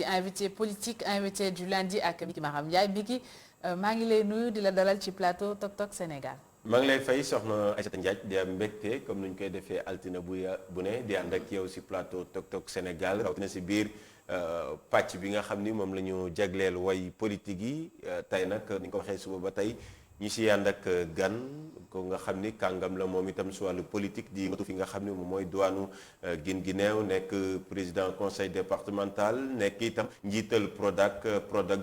invité politique invité du lundi ak Miki Maram Ndiaye Miki maa ngi lay nuyu di la dalal ci plateau Tok Tok Sénégal. maa ngi lay fay soxna Aïssata Ndiaye di am mbégte comme ni ñu koy defee altine bu ne di ànd ak yow si plateau Tok Tok Sénégal rawatina si biir pàcc bi nga xam ni moom la ñu jagleel way politique yi tey nag ni nga ko waxee suba ba tey ñi si ànd ak gan ko nga xam ni kàngam la moom itam si wàllu politique di ngatu fi nga xam ni moom mooy diwaanu Guinguinéo nekk président conseil départemental nekk itam njiital Prodac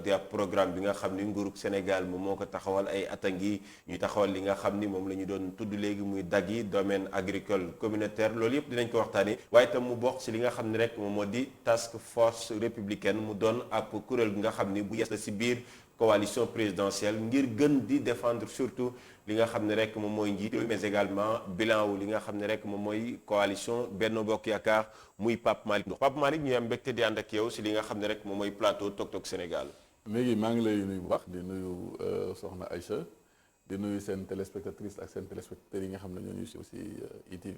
di ab programme bi nga xam ni nguurug Sénégal moom moo ko taxawal ay at a ngi ñu taxawal li nga xam ni moom la ñu doon tudd léegi muy DAG yi domaine agricole communautaire loolu yëpp dinañ ko waxtaanee waaye itam mu bokk si li nga xam ni rek moom moo di task force républicaine mu doon ab kuréel gi nga xam ni bu yees la si biir coalition présidentielle ngir gën di défendre surtout li nga xam ne rek moom mooy njiit mais également bilan wu li nga xam ne rek moom mooy coalition Benno Bokk Yaakaar muy Pape Malick Ndour Pape Malick ñu am mbégte di ànd ak yow si li nga xam ne rek moom mooy plateau Tok Tok Sénégal. léegi maa ngi lay nuyu bu baax di nuyu soxna Aïcha di nuyu seen téléspectatrice ak seen téléspectateurs yi nga xam ne ñoo ñu si aussi ITV.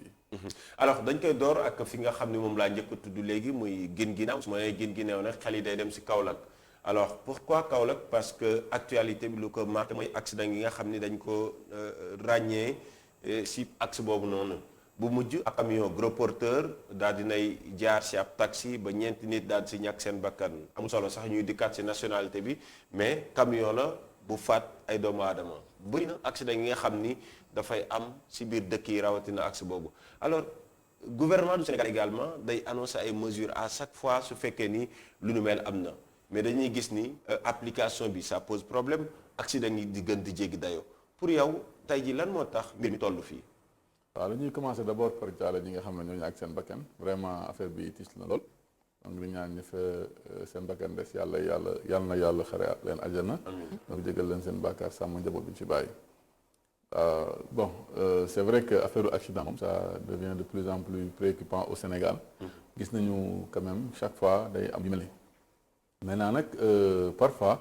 alors dañ koy door ak fi nga xam ne moom laa njëkk a tudd léegi muy Guinguinéo su ma nee Guinguinéo nag xel yi day dem si Kaolack. alors pourquoi Kaolack parce que actualité bi lu ko marqué mooy accident yi nga xam ni dañ ko ràññee si axe boobu noonu bu mujj ak camion gros porteur daal dinay jaar si ab taxi ba ñeenti nit daal si ñàkk seen bakkan amul solo sax ñuy dikkaat si nationalité bi mais camion la bu faat ay doomu aadama bëri na accident yi nga xam ni dafay am si biir dëkk yi rawatina axe boobu alors gouvernement du Sénégal également day annoncer ay mesures à chaque fois su fekkee ni lu nu mel am na mais dañuy gis ni application bi ça pose problème accident yi di gën di jéggi dayoo pour yow tey ji lan moo tax mbir mi toll fii. waaw dañuy commencer d'abord par jaale ñi nga xam ne ñooñu ak seen bakkan vraiment affaire bi tiis na lool donc li ñaan ñi fa seen bakkan des yàlla na yàlla xare leen àjjana. donc jégal leen seen bàkkaar sàmm njaboot bi ci bàyyi. bon c'est vrai que affaire accident moom ça devient de plus en plus préoccupant au Sénégal. gis nañu quand même chaque fois day am yu mel ni maintenant nag parfois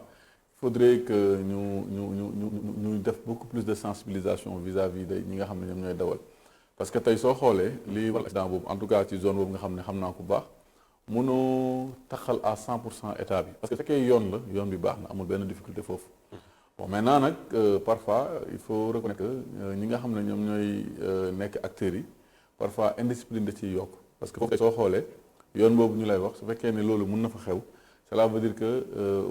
il faudrait que ñu def beaucoup plus de sensibilisation vis-à-vis de ñi nga xam ne ñoom ñooy dawal parce que tey soo xoolee lii wala accident boobu en tout cas ci zone boobu nga xam ne xam naa ko baax mënoo taxal à 100% état bi parce que fekkee yoon bi baax na amul benn difficulté foofu bon maintenant nag parfois il faut reconnaître que ñi nga xam ne ñoom ñooy nekk acteurs yi parfois indiscipline da ciy yokk parce que foofu tey soo xoolee yoon boobu ñu lay wax su fekkee ne loolu mën na fa xew cela veut dire que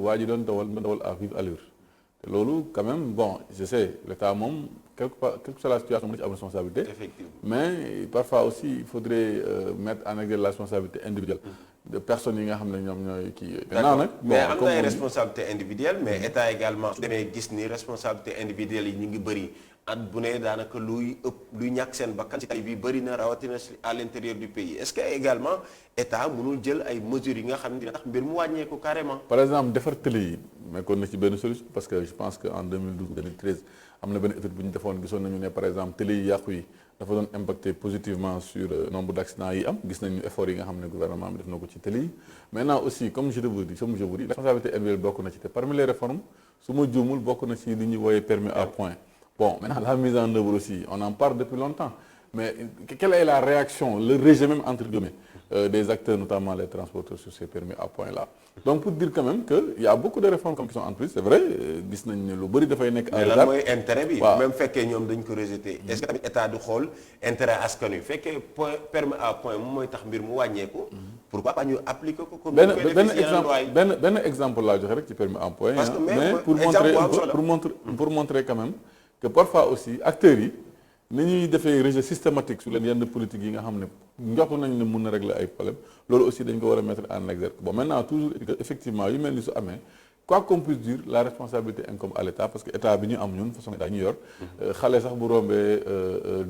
waa ji doon dawal à vive allure te loolu quand même bon je sais l'état moom quelque que soit la situation mën na ci am responsabilité. Effectivement. Mais parfois aussi il faudrait mettre en exergue la responsabilité individuelle de personnes yi nga xam ne ñoom ñooy kii. maintenant nag mais am na ay responsabilité individuelle mais état également su demee gis ni responsabilité individuelle yi ñu ngi bëri at bu ne daanaka luy ñàkk seen bakkan ci tali bi bëri na rawatina à l'intérieur du pays est-ce que également état mënul jël ay mesures yi nga xam ne dina tax mbir mu wàññeeku carrément. par exemple defar tëli yi nekkoon na ci benn solution parce que je pense que en 2012 2013 am na benn étude bu ñu defoon gisoon nañu ne par exemple tëli yi yàqu yi dafa doon impacter positivement sur nombre d'accidents yi am gis nañu effort yi nga xam ne gouvernement bi def na ko ci tëli yi maintenant aussi comme je vous dis responsabilité individuelle bokk na ci te parmi les réformes su ma juumul bokk na ci li ñuy wooyee permis à point. Bon, maintenant, la mise en œuvre aussi, on en parle depuis longtemps. Mais quelle est la réaction, le rejet même entre guillemets, des acteurs, notamment les transporteurs sur ces permis à point-là. Donc, pour dire quand même qu'il y a beaucoup de réformes qui sont en plus, c'est vrai, gis nañ ne lu bëri dafay nekk. mais lan mooy intérêt bi. même fekkee ñoom dañ ko rejeté. est-ce que tamit état du xool intérêt askan wi fekkee point permis à point moom mooy tax mbir mu wàññeeku. pourquoi pas ñu appliquer ko comme. benn exemple laa joxe rek ci permis à point. parce que mais pour montrer quand même que parfois aussi acteurs yi ni ñuy defee rejet systématique sur leen yenn politique yi nga xam ne njort nañ ne mun na régler ay problèmes loolu aussi dañ ko war a mettre en exergue bon maintenant toujours effectivement yu mel ni su amee quoi qu'on puisse dire la responsabilité incombe à l'état parce que état bi ñu am ñun façon état ñu yor xale sax bu rombee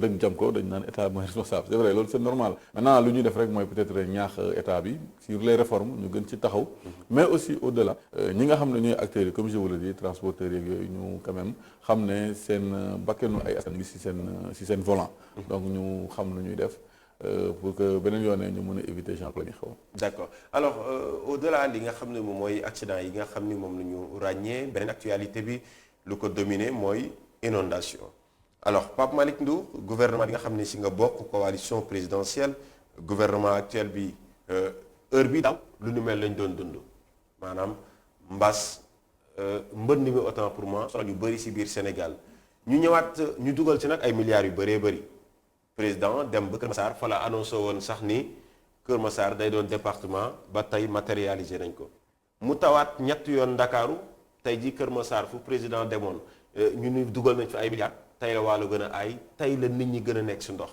dëgg jam ko dañ naan état mooy responsable c'est vrai loolu c'est normal maintenant lu ñuy def rek mooy peut-être ñaax état bi sur les réformes ñu gën ci taxaw mais aussi au-delà ñi nga xam ne ñooy acteurs yi comme je vous le dis transporteurs yeeg yooyu ñu quand même xam ne seen bakkenu ay askan ngi si seen volant donc ñu xam lu ñuy def pour que beneen yoonee ñu mën a éviter genre la ñu xaw. d'accord alors au-delà li nga xam ne moom mooy accident yi nga xam ni moom la ñu ràññee beneen actualité bi lu ko dominer mooy inondation alors Pape Malick Ndour gouvernement bi nga xam ne si nga bokk coalition présidentielle gouvernement actuel bi heure bi daaw lu nu mel lañ doon dund maanaam mbas mbënd mi autant pour moi solo ñu bëri si biir Sénégal ñu ñëwaat ñu dugal ci nag ay milliards yu bëree bëri président dem ba Kër Massar fa la annoncé woon sax ni Kër Massar day doon département ba tey matérialisé nañ ko mu tawaat ñett yoon Ndakaaru tey ji Kër Massar fu président demoon ñu ni dugal nañ fi ay milliards tey la wàllu gën a aay tey la nit ñi gën a nekk si ndox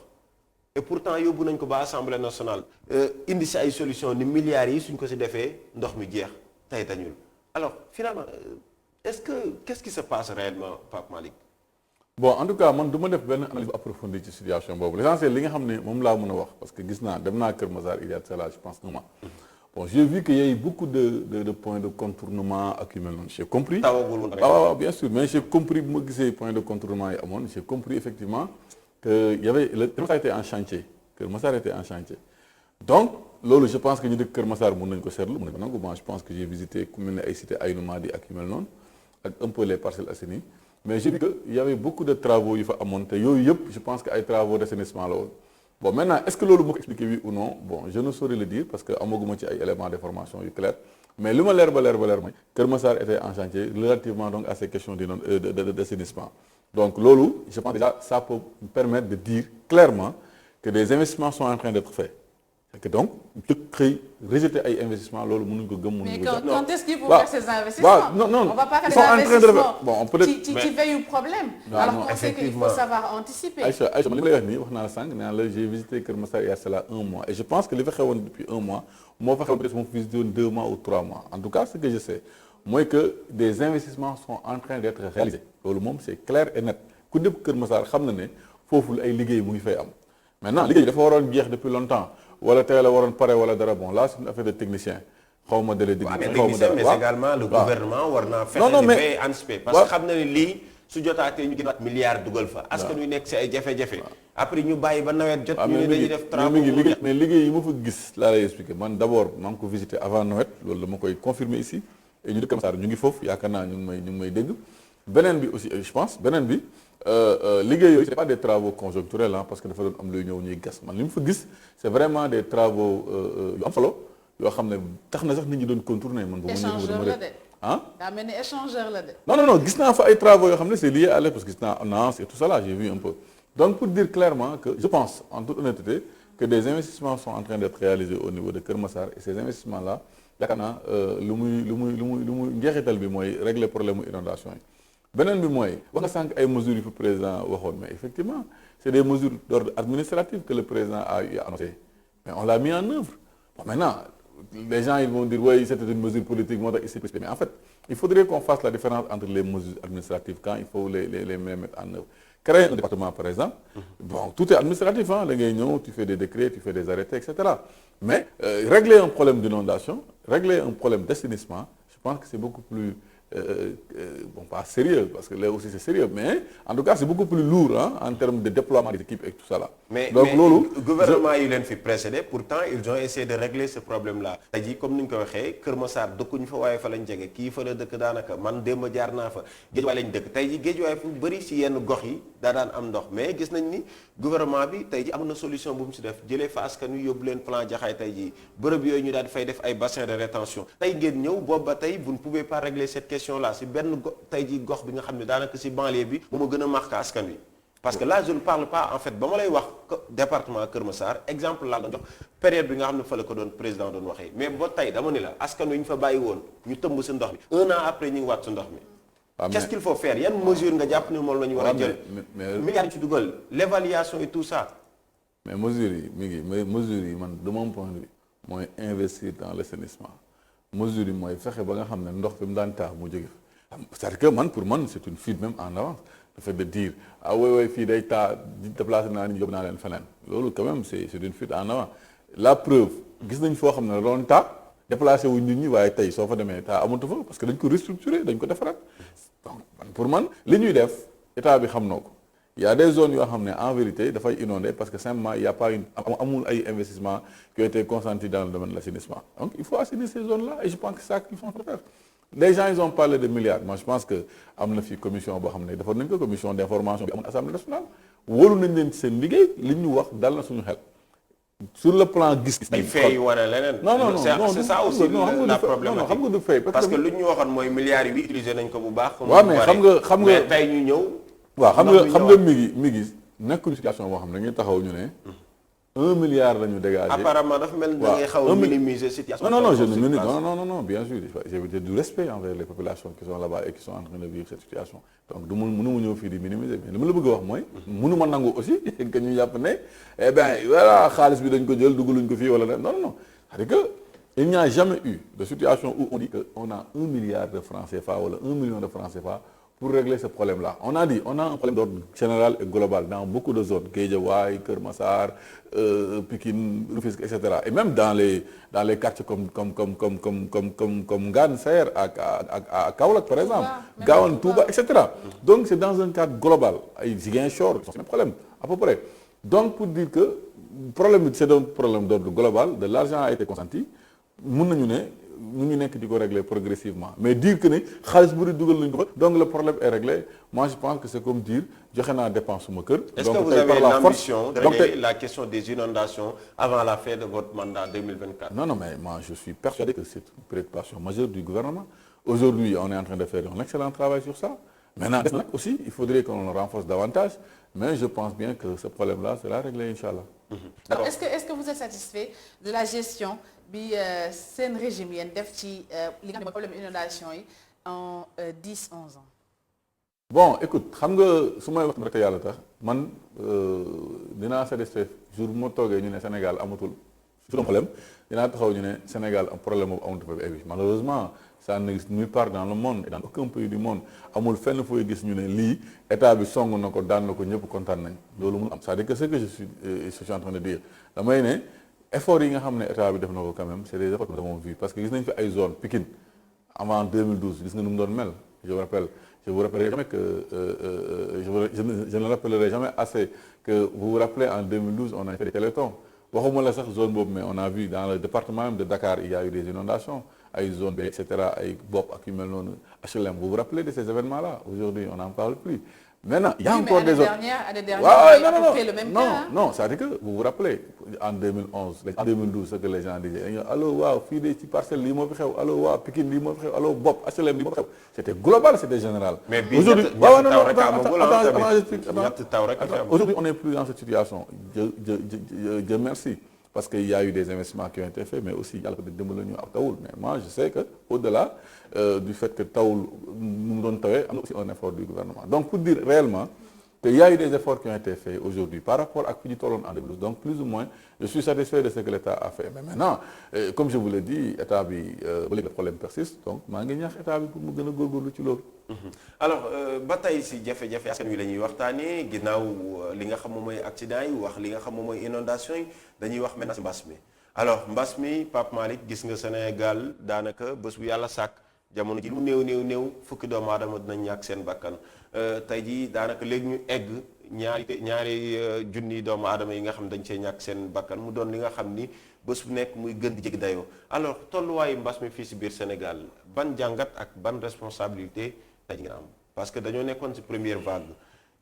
et pourtant yóbbu nañ ko ba assemblée nationale indi si ay solution ni milliards yi suñ ko si defee ndox mi jeex tey dañul alors finalement est-ce que qu'est-ce qui se passe réellement Pape Malick. bon en tout cas man du ma def benn analyse approfondie ci situation boobu l'essentiel li nga xam ne moom laa mën a wax parce que gis naa dem naa Kër Massar il y a cela je pense un mois. Bon, j'ai vu qu'il y a eu beaucoup de points de contournement ak yu mel noonu j'ai compris. tawagul woon waaw bien sûr mais j'ai compris bu ma gisee point de contournement yi amoon j'ai compris effectivement que y avait le Kër Massar était en chantier Kër Massar était en chantier donc loolu je pense que ñu dëkk Kër Massar mën nañu ko seetlu mën nañu ko nangu moi je pense que j'ai visité ku mel ne ay cité Aïnou Mady ak yu mel noonu ak un peu les Parcelles Assainies mais j'ai vu que y avait beaucoup de travaux yu fa amoon te yooyu yëpp je pense que ay travaux d'assainissement la woon. Bon maintenant est-ce que loolu moo ko expliqué oui ou non bon je ne saurais le dire parce que amaguma ci ay éléments d'information yu clair mais li ma leer ba leer mooy Kër Massar était en chantier relativement donc à ces questions d'assainissement donc loolu je pense déjà ça peut permettre de dire clairement que des investissements sont en train d'être faits et que donc xëy rejeter ay investissements loolu mënuñ ko gëm mënuñ ko. mais quand est-ce qu'il faut faire ces investissements? non on va pas faire ils des sont en train de le faire. investissements Bon on peut être ci veille au problème. Non, alors non, qu'on sait qu'il faut savoir anticiper. Aïcha man li ma lay wax nii wax naa la sànq nee naa la j'ai visité Kër Massar il y a cela un mois et je pense que li fa xewoon depuis un mois moo fa xewoon peut-être moo fa visité woon 2 mois ou 3 mois en tout cas ce que je sais mooy que des investissements sont en train d'être réalisés loolu moom c'est clair et net ku dëkk Kër Massar xam na ne foofu ay liggéey mu ngi fay am maintenant liggéey dafa waroon jeex depuis longtemps wala tey la waroon pare wala dara bon là c'est une affaire de technicien xaw ma délai mais également le gouvernement war naa fexe di bay anticiper parce que xam na ne lii su jotaatee ñu gënaat milliards dugal fa askan wi nekk ci ay jafe-jafe après ñu bàyyi ba nawet jot ñu ne dañuy def travaux mais liggéey yi ma fa gis laa lay expliquer man d'abord maa ngi ko visité avant Noël loolu dama koy confirmer ici et ñu dëkk Massar ñu ngi foofu yaakaar naa ñu ngi may dégg beneen bi aussi je pense beneen bi liggéey yooyu c'est pas des travaux conjoncturels parce que dafa doon am luy ñëw ñuy gas man li mu fa gis c'est vraiment des travaux yu am solo yoo xam ne tax na sax nit ñi doon contourner man. échangeur la de. ah daa mel ni échangeur la de. non gis naa fa ay travaux yoo xam ne c'est lié à l'air parce que gis naa Nance et tout ça là j'ai vu un peu donc pour dire clairement que je pense en toute honnêteté que des investissements sont en train d'être réalisés au niveau de Kër Massar et ces investissements là yaakaar naa lu muy njeexital bi mooy régler problème mu inondation yi. beneen bi mooy wax nga sànq ay mesures yu fi président waxoon mais effectivement c'est des mesures d'ordre administratif que le président a annoncé mais on l'a mis en œuvre bon maintenant les gens ils vont dire oui c'était une mesure politique moo tax il s'est précipité mais en fait il faudrait qu'on fasse la différence entre les mesures administratives quand il faut les mettre en œuvre créer un département par exemple bon tout est administratif da ngay ñëw tu fais des décrets tu fais des arrêtés etc. mais régler un problème d'inondation régler un problème d'assainissement je pense que c'est beaucoup plus bon pas sérieux parce que là aussi c'est sérieux mais en tout cas c'est beaucoup plus lourd en termes de déploiement des équipes et tout ça là. donc loolu gouvernement yi leen fi précédé pourtant ils ont essayé de régler ce problème là. tey jii comme ni ñu ko waxee Kër Massar dëkkuñu fa waaye fa lañ jege kii fa la dëkk daanaka man démb jaar naa fa Géejawaay lañ dëkk tey jii Géejawaay fu bëri si yenn gox yi daa daan am ndox mais gis nañ ni gouvernement bi tey jii am na solution bu mu si def jëlee fa askan wi yóbbu leen plan Jaxaay tey jii bërëb yooyu ñu daal di fay def ay bassin de rétention tey ngeen ñëw boobu ba tey vous ne pouvez pas régler cette question là si benn tey jii gox bi nga xam ne daanaka si banlieue bi moo gën a marqué askan wi parce que là je ne parle pas en fait ba ma lay wax département Kër Massar exemple laa doon jox période bi nga xam ne fa la ko doon président doon waxee mais ba tey dama ni la askan wi ñu fa bàyyi woon ñu tëmb si ndox mi 1 an après ñu ngi waat si ndox mi qu'est-ce qu'il faut faire yan mesure nga jàpp ne moom la ñu war a jël milliards ci dugal l'évaluation et tout ça mais mesures yi mesures yi man de mon point de vue mooy investir dans l'assainissement mesures yi mooy fexe ba nga xam ne ndox fi mu daan taa mu jóge fa c'est-à-dire que pour man c'est une fuite même en avance le fait de dire ah oui fii day taa déplacé naa ni yóbbu naa leen feneen loolu quand même c'est une fuite en avant la preuve gis nañ foo xam ne doon taa déplacé wuñ nit ñi waaye tey soo fa demee taa amatu fa parce que dañ ko restructurer dañ ko defaraat donc pour man li ñuy def état bi xam noo ko il y a des zones yoo xam ne en vérité dafay inondé parce que simplement il y a pas amul ay investissements qui ont été consentis dans le domaine de l'assainissement donc il faut assainir ces zones-là et je pense que c'est ça qu'il faut faire. Les gens ils ont parlé de milliards moi je pense que am na fi commission boo xam ne defoon nañ ko commission d'information bi amoon assemblée nationale wóolu nañ leen ci seen liggéey li ñu wax dal na suñu xel sur le plan gis-gis. ay fay wane leneen. non c'est ça aussi la problématique. xam nga du fay parce que lu ñu waxoon mooy milliards yi utiliser nañ ko bu baax. waaw mais xam nga mais tey ñu ñëw. waaw xam nga mi ngi nekkul situation boo xam ne dañuy taxaw ñu ne 1 milliard la ñu dégagé. apparemment dafa mel ni da ngay xaw a minimiser situation. non bien sûr j'ai du respect envers les populations qui sont là-bas et qui sont en train de vivre cette situation donc du mënuma ñëw fii di minimiser mais li ma la bëgg a wax mooy. mënuma nangu aussi que ñu jàpp ne eh bien voilà xaalis bi dañ ko jël dugaluñ ko fii wala non c'est-à-dire que il n'y a jamais eu de situation où on dit que on a 1 milliard de francs CFA wala 1 million de francs CFA pour régler ce problème-là. On a un problème d'ordre général et global dans beaucoup de zones, Guédiawaye, Keur Massar, Pikine, Rufisque, etc. Et même dans les quartiers comme Ngane Sayer à Kaolack par exemple, Gawane, Touba, etc. Donc c'est dans un cadre global. Ziguinchor, c'est un problème à peu près. Donc pour dire que c'est un problème d'ordre global, de l'argent a été consenti, ñu ngi nekk di ko régler progressivement mais dire que ne xaalis bu di dugal nañu ko donc le problème est réglé moi je pense que c'est comme dire joxe naa dépense suma kër. Est-ce que vous avez l'ambition de régler la question des inondations avant la fin de votre mandat 2024? Non mais moi je suis persuadé que c'est une préoccupation majeure du gouvernement. Aujourd'hui on est en train de faire un excellent travail sur ça. Maintenant aussi il faudrait qu'on le renforce davantage mais je pense bien que ce problème-là sera réglé inchallah. Alors est-ce que vous êtes satisfait de la gestion bi seen régime yéen def ci li nga xam ne mooy problème inondation yi en 10-11 ans. Bon écoute xam nga su may wax rek yàlla tax man dinaa satisfait jour bu ma toogee ñu ne Sénégal amatul sur problème dinaa taxaw ñu ne Sénégal am problème boobu amatul ba malheureusement ça n'existe nulle part dans le monde et dans aucun pays du monde amul fenn fooy gis ñu ne lii état bi song na ko daan na ko ñëpp kontaan nañ loolu mun am c'est-à-dire que ce que je suis en train de dire damay ne effort yi nga xam ne état bi def na ko quand même c'est des efforts que nous avons vu parce que gis nañ fi ay zone Pikine avant 2012 gis nga nu mu doon mel je vous rappellerai jamais que je ne rappellerai jamais assez que vous vous rappelez en 2012 on a fait des télétons waxuma la sax zone boobu mais on a vu dans le département même de Dakar il y a eu des inondations ay zone bi et cetera ay bopp ak yu mel noonu HLM vous vous rappelez de ces événements-là aujourd'hui on n'en parle plus. Maintenant, il y a encore des autres. Non, c'est-à-dire que vous vous rappelez en 2011, en 2012 ce que les gens disaient allo waaw fii de ci parcelle lii moo fi xew allo waaw Pikine lii moo fi xew allo bopp HLM lii moo fi xew c'était global, c'était général. Mais aujourd'hui attends, aujourd'hui on n'est plus dans cette situation. Dieu merci parce qu'il y a eu des investissements qui ont été faits mais aussi yàlla ko dimbali ñu ak tawul mais moi je sais que au-delà du fait que tawul nu mu doon tawee am na aussi un effort du gouvernement donc pour dire réellement que il y a eu des efforts qui ont été faits aujourd'hui par rapport ak fi ñu tolloon en 2012 donc plus ou moins je suis satisfait de ce que l'État a fait mais maintenant comme je vous l'ai dit état bi ba léegi le problème persiste donc maa ngi ñaax état bi pour mu gën a góorgóorlu ci loolu. alors ba tey si jafe-jafe askan wi la ñuy waxtaanee ginnaaw li nga xam moom mooy accident yi wax li nga xam moom mooy inondation yi dañuy wax maintenant si mbas mi alors mbas mi Pape Malick gis nga Sénégal daanaka bés bu yàlla sàkk jamono ji lu néew fukki doomu aadama dinañ ñàkk seen bakkan tey jii daanaka léegi ñu egg ñaari junni doomu aadama yi nga xam dañ cee ñàkk seen bakkan mu doon li nga xam ni bés bu nekk muy gën di jéggi dayoo alors tolluwaayu mbas mi fii si biir Sénégal ban jàngat ak ban responsabilité tey nga am parce que dañoo nekkoon si première vague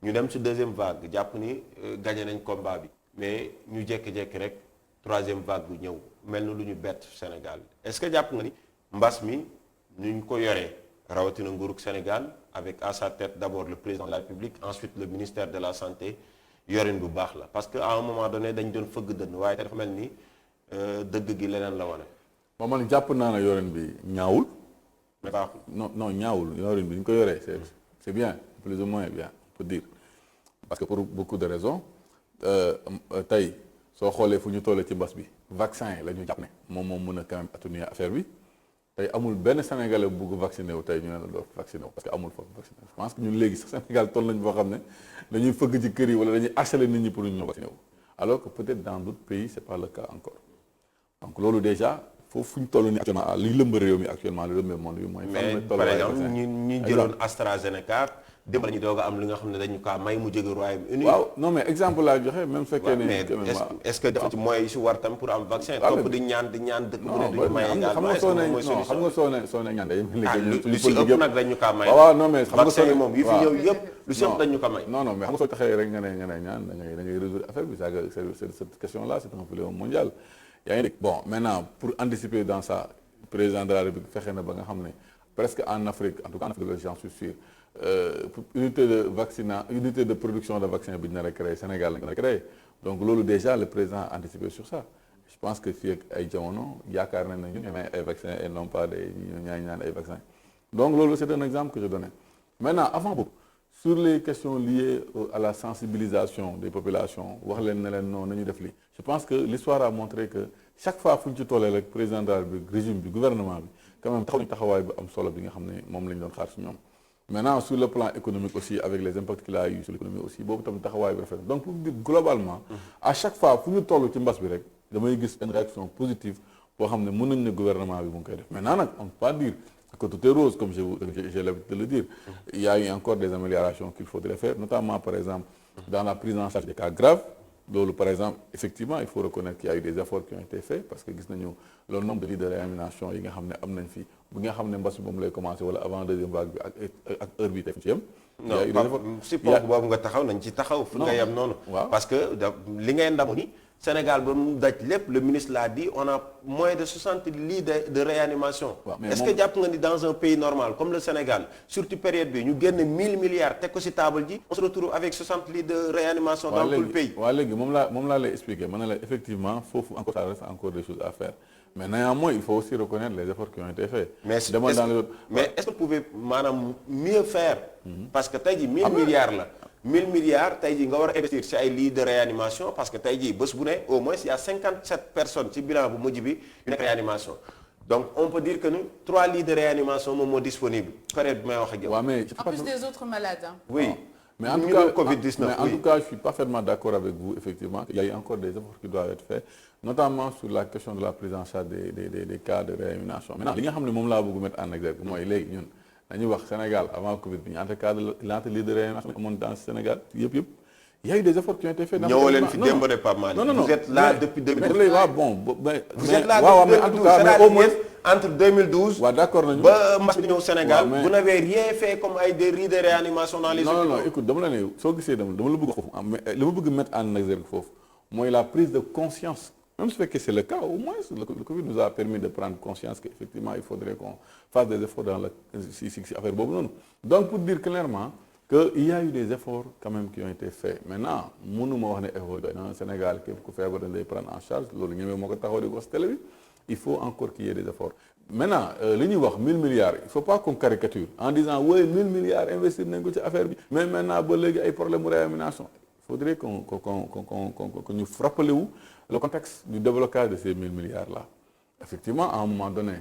ñu dem si deuxième vague jàpp ni gagné nañ combat bi mais ñu jékki-jékki rek troisième vague bu ñëw mel na lu ñu bett Sénégal est-ce que jàpp nga ni mbas mi nu ñu ko yoree rawatina nguurug Sénégal avec à sa tête d'abord le président de la République ensuite le ministère de la santé yorin bu baax la parce que à un moment donné dañ doon fëgg dënn waaye te dafa mel ni dëgg gi leneen la wane. moom man jàpp naa ne yorin bi ñaawul. mais baaxul non ñaawul yorin bi ñu ko yoree c'est bien plus ou moins bien on peut dire parce que pour beaucoup de raisons tey soo xoolee fu ñu tollee ci mbas bi vaccin yi la ñu jàpp ne moom mën a quand même atténuer affaire bi. tey amul benn Sénégalais bu bëgg vacciné wu tey ñu ne la doo vacciné wu parce que amul foofu vacciné wu je pense que ñun léegi sax Sénégal toll nañu boo xam ne dañuy fëgg ci kër yi wala dañuy harceler nit ñi pour ñu ñëw vacciné wu alors que peut-être dans d'autres pays c'est pas le cas encore donc loolu déjà foofu fu ñu toll nii actuellement li lëmb réew mi actuellement li lëmb monde bi mooy. mais par exemple ñu jëloon AstraZeneca démb la ñu doog a am li nga xam ne dañu kaa may mu jóge Royaume-Uni. waaw non mais exemple laa joxe même su fekkee ne. mais est-ce que dafa ci mooy su war tam pour am vaccin. topp di ñaan dëkk bu ne duñu may également est-ce que mooy solution. xam nga soo ne ñaan day lu si ëpp nag dañu kaa may. waaw non mais xam nga vaccin yi moom yi fi ñëw yëpp lu si ëpp dañu ko may. non mais xam nga soo taxee rek nga ne ñaan da ngay résoudre affaire bi c'est cette question là c'est un fléau mondial. yaa ngi dégg bon maintenant pour anticiper dans ça président de la République fexe na ba nga xam ne presque en Afrique en tout cas en Afrique j'en suis sûr unité de production de vaccin bi ñu nar a créé Sénégal lañ ko nar a créé donc loolu déjà le président a anticipé sur ça je pense que fii ak ay jamono yaakaar nañ ne ñu may ay vaccins et non pas des ñaan ay vaccins donc loolu c'est un exemple que je donnais maintenant avant boobu sur les questions liées à la sensibilisation des populations wax leen ne leen non nañu def lii je pense que l'histoire a montré que chaque fois fu ñu ci tollee rek président de la République régime bi gouvernement bi quand même taxaw nañu taxawaay bu am solo bi nga xam ne moom la ñu doon xaar ci ñoom maintenant sur le plan économique aussi avec les impacts qu'il a eu sur l'économie aussi boobu tam taxawaay bi rafet donc pour dire globalement à chaque fois fu ñu toll ci mbas bi rek damay gis une réaction positive boo xam ne mën nañ ne gouvernement bi mu ngi koy def maintenant nag on ne peut pas dire que tout est rose comme j'ai l'habitude de le dire il y a eu encore des améliorations qu'il faudrait faire notamment par exemple dans la prise en charge des cas graves loolu par exemple effectivement il faut reconnaître qu'il y a eu des efforts qui ont été faits parce que gis nañu le nombre de lits de réanimation yi nga xam ne am nañ fi bu nga xam ne mbas bi moom lay commencé wala avant deuxième vague bi ak heure bi teg ci yem. non si ponk boobu nga taxaw nañ ci taxaw. fu nga yem noonu. parce que li ngay ndamu ni Sénégal ba mu daj lépp le ministre l'a dit on a moins de 60 lits de réanimation. Est-ce que jàpp nga ni dans un pays normal comme le Sénégal surtout période bi ñu génn 1000 milliards teg ko ci table ji on se retrouve avec 60 lits de réanimation dans tout le pays. waaw léegi moom laa lay expliquer ma ne la effectivement foofu encore ça reste encore des choses à faire mais néanmoins il faut aussi reconnaître les efforts qui ont été faits. mais est-ce que vous pouvez maanaam mieux faire. parce que tey jii 1000 milliards la. 1000 milliards tey jii nga war a investir ci ay lits de réanimation parce que tey jii bés bu ne au moins il y a 57 personnes ci bilan bu mujj bi yu nekk réanimation donc on peut dire que ni 3 lits de réanimation moom moo disponible période bi may wax ak yow. waaw mais en plus des autres malades. oui mais en tout cas je suis parfaitement d'accord avec vous effectivement il y a eu encore des efforts qui doivent être faits notamment sur la question de la prise en charge des cas de réanimation maintenant li nga xam ne moom laa bëgg mettre en exergue mooy léegi ñun. dañuy wax Sénégal avant Covid bi ñaata lits de réanimation amoon dans Sénégal yëpp il y a eu des efforts qui ont été faits. ñëwoo leen fi démb de Pape Malick. non vous êtes là depuis 2012. mais waaw bon vous êtes là depuis 2012 en tout cas mais au moins entre 2012. waaw d'accord nañu ba mbas bi ñëw Sénégal. vous n'avez rien fait comme ay des lits de réanimation dans les hôpitaux. non écoute dama la ne soo gisee dama la bëgg foofu li ma bëgg mettre en exergue foofu mooy la prise de conscience. Même si c'est le cas, au moins le Covid nous a permis de prendre conscience qu'effectivement il faudrait qu'on fasse des efforts dans si affaire boobu noonu. Donc pour dire clairement qu'il y a eu des efforts quand même qui ont été faits. Maintenant mënuma wax ne effort doy na Sénégal képp ku feebar dañ lay prendre en charge loolu ñemee moo ko taxaw di ko télé bi il faut encore qu'il y ait des efforts. Maintenant li ñuy wax 1000 milliards il faut pas qu'on caricature en disant oui 1000 milliards investir nañ ko ci affaire bi mais maintenant ba léegi ay problème de réanimation. Il faudrait qu'on ñu rappelé wu le contexte du déblocage de ces 1000 milliards-là. Effectivement, à un moment donné,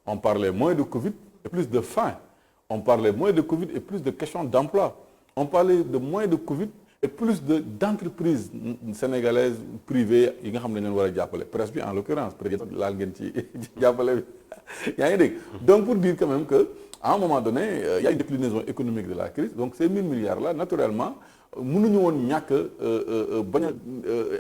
on parlait moins de Covid et plus de faim. On parlait moins de Covid et plus de questions d'emploi. On parlait de moins de Covid et plus d'entreprises sénégalaises privées yi nga xam ne dañu war a jàppale presse bi en l'occurrence peut-être laal ngeen ci jàppale bi yaa ngi dégg. Donc pour dire quand même que à un moment donné il y a une déclinaison économique de la crise donc ces 1000 milliards-là naturellement mënuñu woon ñàkk bañ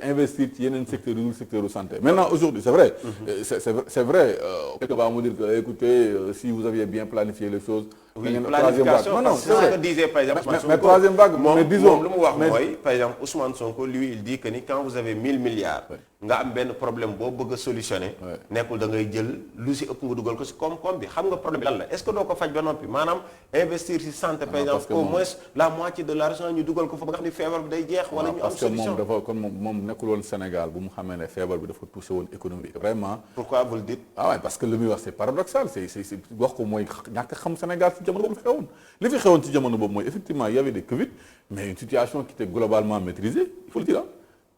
a investir ci yeneen secteurs yu secteur santé maintenant aujourd'hui c'est vrai c'est vrai quelque part mu dire que écoutez si vous aviez bien planifié les choses planification non c'est ce que disait par exemple mais troisième vague mais disons lu mu wax mooy par exemple Ousmane Sonko lui il dit que ni quand vous avez 1000 milliards nga am benn problème boo bëgg a solutionner nekkul da ngay jël lu si ëpp nga dugal ko si koom-koom bi xam nga problème bi lan la est-ce que doo ko faj ba noppi maanaam investir si santé par exemple au moins la moitié de l'argent ñu dugal ko fa ba nga xam ne feebar bi day jeex wala ñu am solution parce que moom dafa kon moom nekkul woon Sénégal bu mu xamee ne feebar bi dafa touché woon économie vraiment pourquoi vous le dites ouais parce que li muy wax c'est paradoxal c'est wax ko mooy ñàkk xam Sénégal ci jamono boobu xewoon li fi xewoon ci jamono boobu mooy effectivement il y avait des Covid mais une situation qui était globalement maîtrisée il faut le dire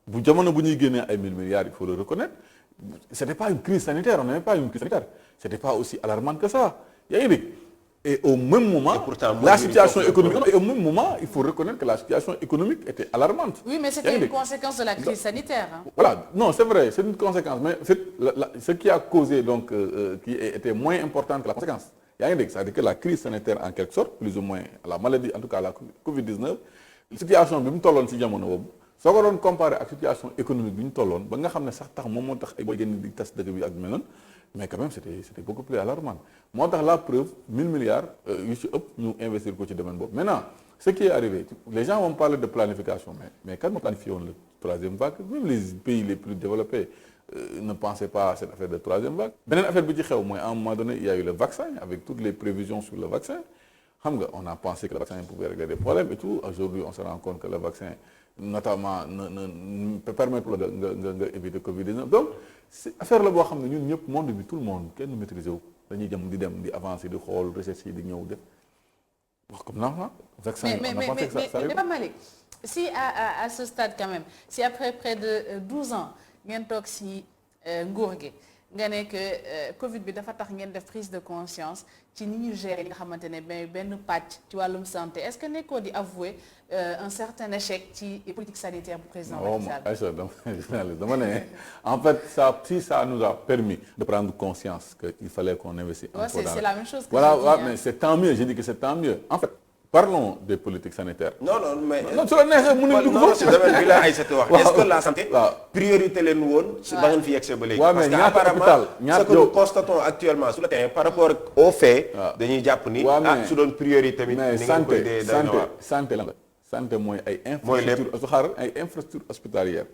bu jamono bu ñuy génnee ay 1000 milliards il faut le reconnaître c'était pas une crise sanitaire on n'avait pas une crise sanitaire c'était pas aussi alarmant que ça yaa ngi dégg Et au même moment, la situation économique, et au même moment, il faut reconnaître que la situation économique était alarmante. Oui, mais c'était une conséquence de la crise sanitaire. Hein. Voilà, non, c'est vrai, c'est une conséquence, mais ce qui a causé, donc, qui était moins important que la conséquence. C'est-à-dire que la crise sanitaire, en quelque sorte, plus ou moins, la maladie, en tout cas la Covid-19, la situation bi mu tolloon ci jamono boobu soo ko doon comparé ak situation économique bi ñu tolloon ba nga xam ne sax tax moom moo tax ay booy génn di tas dëkk bi ak mel noonu mais quand même c'était beaucoup plus alarmant moo tax la preuve 1000 milliards yu ci ëpp ñu investir ko ci domaine boobu maintenant ce qui est arrivé les gens vont parler de planification mais kan moo planifié woon la troisième vague même les pays les plus développés ne pensaient pas à cette affaire de troisième vague beneen affaire bi ci xew mooy à un moment donné il y a eu le vaccin avec toutes les prévisions sur le vaccin xam nga on a pensé que le vaccin pouvait régler des problèmes et tout aujourd'hui on se rend compte que le vaccin notamment ne permettre la nga éviter Covid-19 donc c'est affaire la boo xam ne ñun ñëpp monde bi tout le monde kenn maîtriser wu dañuy jëm di dem di avancer di xool recherche yi di ñëw def wax comme non vaccin on a pensé que ça mais pas Malick si à ce stade quand même si après près de 12 ans ngeen toog si nguur gi nga ne que Covid bi dafa tax ngeen def prise de conscience ci ni ñu gérer li nga xamante ne benn pàcc ci wàllum santé est-ce que nekkoo di avouer un certain échec ci politique sanitaire bu président Macky Sall. Aïcha dama ne en fait si ça nous a permis de prendre conscience qu'il fallait qu'on investisse encore c'est la même chose que voilà mais c'est tant mieux je dis que c'est tant mieux en fait parlons des politiques sanitaires. non mais. non su la neexee mën nañu dugg si domaine bi la Aïssatou wax. est-ce que la santé. priorité leen woon. ba ngeen fi yegsee ba léegi. parce que apparemment ce que nous constatons actuellement sur le terrain par rapport au fait. dañuy jàpp ni su doon priorité. mais santé la santé mooy ay infrastructure hospitalière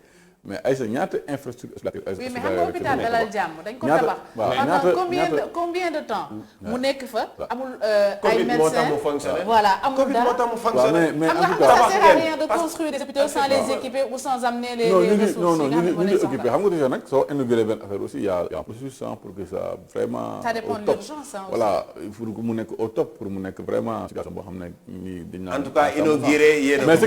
mais Aïssa ñaata infrastructure hospitalière. oui mais xam nga hôpital Dalal Jàmm dañ ko tabax. pendant combien de temps. mu nekk fa amul ay médecins voilà amul dara. mais en tout cas ça sert à rien de construire des hôpitaux sans les équiper ou sans amener les ressources. non ñu ngi occupé xam nga déjà nag soo inauguré benn affaire aussi y a un processus pour que ça vraiment. ça dépend de l'urgence voilà pour que mu nekk au top pour mu nekk vraiment situation boo xam ne nii dañ naan. en tout cas inauguré yéen mais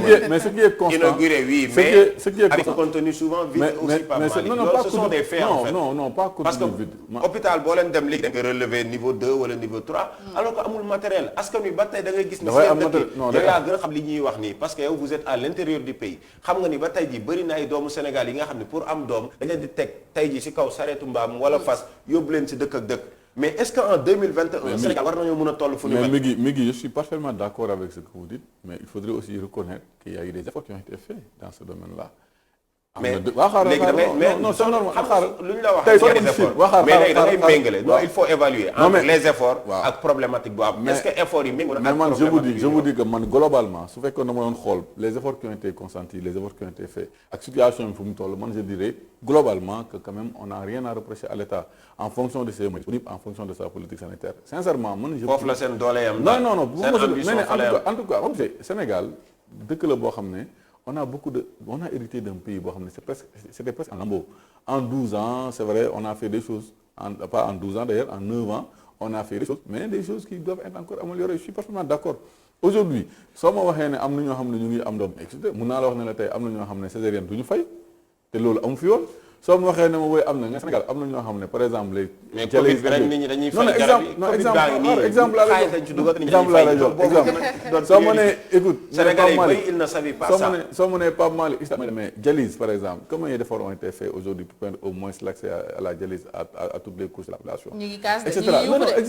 ce qui est constant inauguré oui mais avec contenu souvent vide aussi pas mal. Ce sont des faits en fait. non pas contenu vide. parce que hôpital boo leen dem léegi da nga relever niveau 2 wala niveau 3. alors que amul matériel askan wi ba tey da ngay gis ni seen dëkk yow yaa gën a xam li ñuy wax nii parce que yow vous êtes à l'intérieur du pays xam nga ni ba tey ji bëri na ay doomu Sénégal yi nga xam ne pour am doom dañ leen di teg tey ji si kaw sareetu mbaam wala fas yóbbu leen si dëkk ak dëkk mais est-ce que en 2021 Sénégal war nañoo mën a toll fu ñu mel. mais Migui je suis parfaitement d'accord avec ce que vous dites mais il faudrait aussi reconnaître qu'il y a eu des efforts qui ont été faits dans ce domaine-là. mais léegi da ngay non c'est normal lu ñu la wax tey des efforts mais léegi da ngay méngale non il faut évaluer entre les efforts ak problématique bu am est-ce que efforts yi méngale mais man je vous dis que man globalement su fekkoon dama doon xool les efforts qui ont été consentis les efforts qui ont été faits ak situation bi fu mu toll man je dirais globalement que quand même on n'a rien à reprocher à l'État en fonction de ses moyens en fonction de sa politique sanitaire sincèrement man je foofu la seen doole yam non en tout cas Sénégal dëkk la boo xam ne on a hérité d'un pays boo xam ne c'était presque en lambeaux. En 12 ans, c'est vrai, on a fait des choses, pas en 12 ans d'ailleurs, en 9 ans, on a fait des choses, mais des choses qui doivent être encore améliorées. Je suis parfaitement d'accord. Aujourd'hui, soo ma waxee ne am na ñoo xam ne ñu ngi am doom excité mun naa la wax ne la tey am na ñoo xam ne césarienne du ñu fay te loolu amu fi woon soo ma waxee ne ma woy am na nga Sénégal am na ñoo xam ne par exemple les. mais Covid bi rek nit ñi dañuy fay garab yi exemple laa lay jox soo ma nee écoute. soo ma nee Pape Malick mais dialyse par exemple comment les efforts ont été faits aujourd'hui pour permettre au moins l'accès à la dialyse à toutes les couches de la population. ñu ngi casse de ñu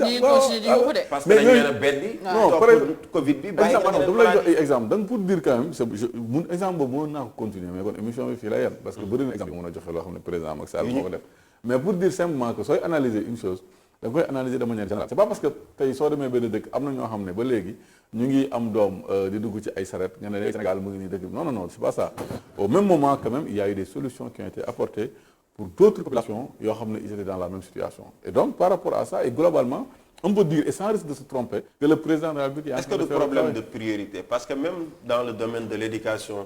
ngi continuer di yuuxu de. parce que dañu leen a beddi. non par exemple Covid bi bàyyi dama lay jox ay exemple donc pour dire quand même mun exemple boobu mën naa ko continuer mais kon émission bi fii la yem parce que bëri na exemple mën a joxe loo xam ne président Macky Sall moo ko def mais pour dire simplement que sooy analyser une chose da nga koy analyser de manière générale c'est pas parce que tey soo demee benn dëkk am na ñoo xam ne ba léegi ñu ngi am doom di dugg ci ay saret nga ne léegi Sénégal mu ngi nii dëkk bi non c'est pas ça au même moment quand même il y a eu des solutions qui ont été apportées pour d'autres populations yoo xam ne ils étaient dans la même situation et donc par rapport à ça et globalement on peut dire et sans risque de se tromper que le président de la République est-ce que le problème de priorité parce que même dans le domaine de l'éducation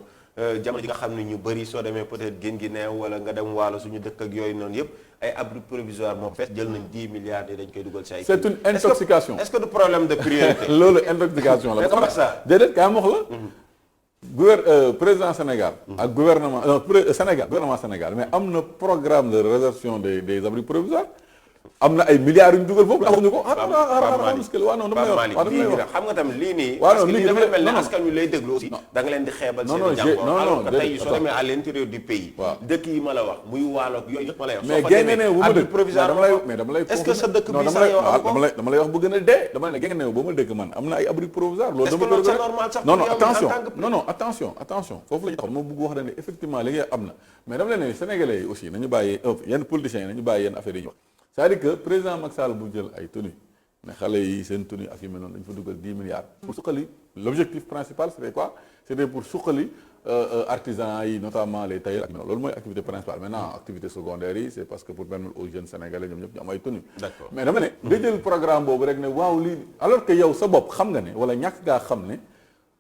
jamono ji nga xam ne ñu bëri soo demee peut-être Guinguinéo wala nga dem Waalo suñu dëkk ak yooyu noonu yëpp ay abri provisoire moo fees jël nañ 10 milliards yi dañ koy dugal ci ay. c'est une intoxication est-ce que du problème de priorité. loolu intoxication la. est-ce que ça déedéet kay wax la. président Sénégal. ak gouvernement Sénégal mais am na programme de résorption des abris provisoires am na ay milliards yu ñu dugal foofu waxuñu ko. waaw non dama lay wax xam nga tamit lii nii. waaw non lii dafa mel ne askan wi lay déglu aussi. da nga leen di xeebal seen jàngoro alors que tey soo demee à l'intérieur du pays. dëkk yi ma la wax muy waaloog yooyu yëpp ma lay wax. mais génne ne wu ma dëkk mais dama lay est-ce que sa dëkk bi sax yow am ko dama lay wax bu gën a dee dama ne génne ne ba ma dëkk man am na ay abri provisoire loolu dama est-ce que c'est normal sax non attention foofu la ñu taxaw dama bëgg wax ne effectivement li ngay am na mais dama leen ne sénégalais yi aussi nañu bàyyi yenn politiciens yi nañu bàyyi yenn affaires yi ñu wax c'est-à-dire que président Macky Sall bu jël ay tenue ne xale yi seen tenue ak yu mel noonu dañu fa dugal 10 milliards pour suqali l'objectif principal c'était quoi c'était pour suqali artisans yi notamment les tailleurs ak loolu mooy activité principale maintenant activité secondaire yi c'est parce que pour permettre aux jeunes sénégalais ñoom ñëpp ñu am ay tenue mais dama ne nga jël programme boobu rek ne waaw lii alors que yow sa bopp xam nga ne wala ñàkk ngaa xam ne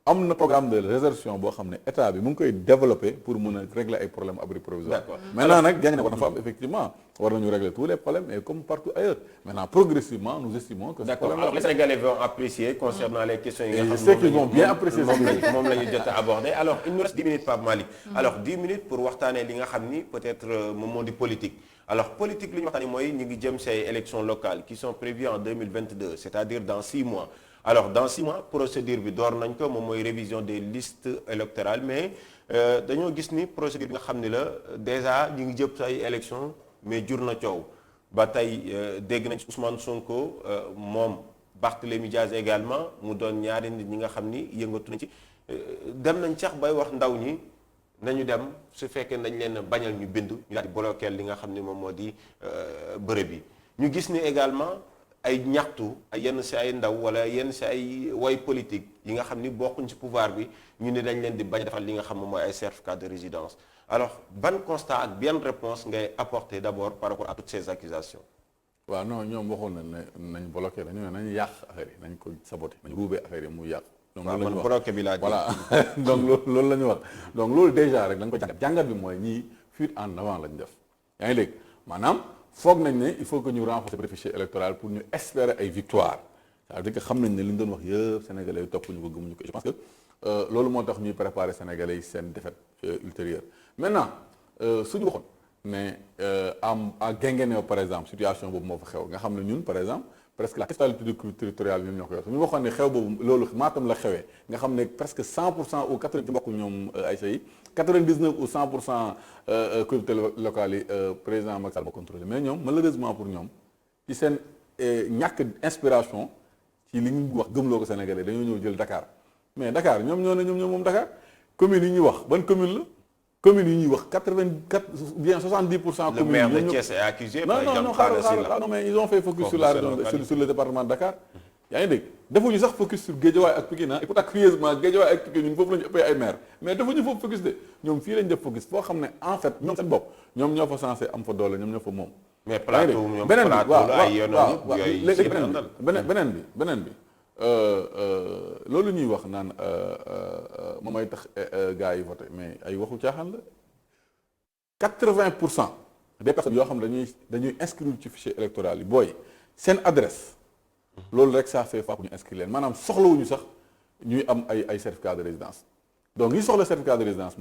am na programme de réservation boo xam ne état bi mu ngi koy développer pour mun a régler ay problèmes abri provisoire maintenant nag jàng ne war na fa am effectivement war nañu régler tous les problèmes et comme partout ailleurs maintenant progressivement nous estimons que d'accord alors les Sénégalais vont apprécier concernant les questions yi nga xam ne qu'ils vont bien apprécier moom la ñu jot a aborder alors il nous reste 10 minutes Pape Malick alors 10 minutes pour waxtaanee li nga xam ni peut-être moom moo di politique alors politique li ñu waxtaanee mooy ñu ngi jëm ci ay élections locales qui sont prévues en 2022 c'est-à-dire dans 6 mois alors dans 6 mois procédure bi door nañ ko moom mooy révision des listes électorales mais dañoo gis ni procédure bi nga xam ni la déjà ñu ngi jëm ci ay élections mais jur na coow ba tey dégg nañ ci Ousmane Sonko moom Barthélémy Diaz également mu doon ñaari nit ñi nga xam ni yëngatu nañ ci dem nañ sax bay wax ndaw ñi nañu dem su fekkee nañ leen bañal ñu bind ñu daal di bloquer li nga xam ni moom moo di bërëb yi ñu gis ni également ay ñaxtu ay yenn si ay ndaw wala yenn si ay way politique yi nga xam ni bokkuñ ci pouvoir bi ñu ne dañ leen di bañ defal li nga xam moom mooy ay certificat de résidence alors ban constat ak bien réponse ngay apporter d'abord par rapport à toutes ces accusations. waaw non ñoom waxoon na nañ bloqué dañu ne nañ yàq affaire yi nañ ko saboté nañ ruubee affaire yi muy yàq. donc loolu la ñu wax bloqué bi laa voilà donc loolu la ñu wax donc loolu déjà rek dañ ko jàngat bi mooy ñii fuite en avant lañ def yaa ngi dégg maanaam. foog nañ ne il faut que ñu renforcer le fichier électoral pour ñu espérer ay victoire c'est-à-dire que xam nañ ne li ñu doon wax yëpp sénégalais yi topp ñu ko gëmuñu ko je pense que loolu moo tax ñuy préparer sénégalais yi seen défaite ultérieure maintenant suñu waxoon ne à Guinguinéo par exemple situation boobu moo fa xew nga xam ne ñun par exemple presque la quasi-totalité territoriale ñun ñoo ko yor suñu waxoon ne xew boobu loolu Matam la xewee nga xam ne presque 100% ou 80 ci mbokk ñoom Aïcha yi 99 ou 100% collectivités locales yi président Macky Sall moo contrôlé mais ñoom malheureusement pour ñoom ci seen ñàkk inspiration ci li ñu wax gëmloo ko Sénégalais dañoo ñëw jël Dakar mais Dakar ñoom ñoo ne ñoom moom Dakar commune yi ñuy wax ban commune la commune yi ñuy wax 84 bien 70%. le maire de Thiès est accusé par exemple non mais ils ont fait focus sur la région sur le département de Dakar. yaa ngi dégg defuñu sax focus sur Guédiawaye ak Pikine et pourtant curieusement Guédiawaye ak Pikine ñun foofu la ñu ëppee ay maire mais defuñu foofu focus de ñoom fii lañ def focus foo xam ne en fait ñoom seen bopp ñoom ñoo fa censé am fa doole ñoom ñoo fa moom. mais plateau ñoom beneen bi plateau la ay yoon waaw léegi beneen bi loolu ñuy wax naan moom ay tax gars yi voté mais ay waxu caaxaan la 80% des personnes yoo xam ne dañuy inscrire ci fichier électoral yi booy seen adresse. loolu rek ça fait pas pour ñu inscrire leen maanaam soxlawuñu sax ñuy am ay certificat de résidence donc ñi soxla certificat de résidence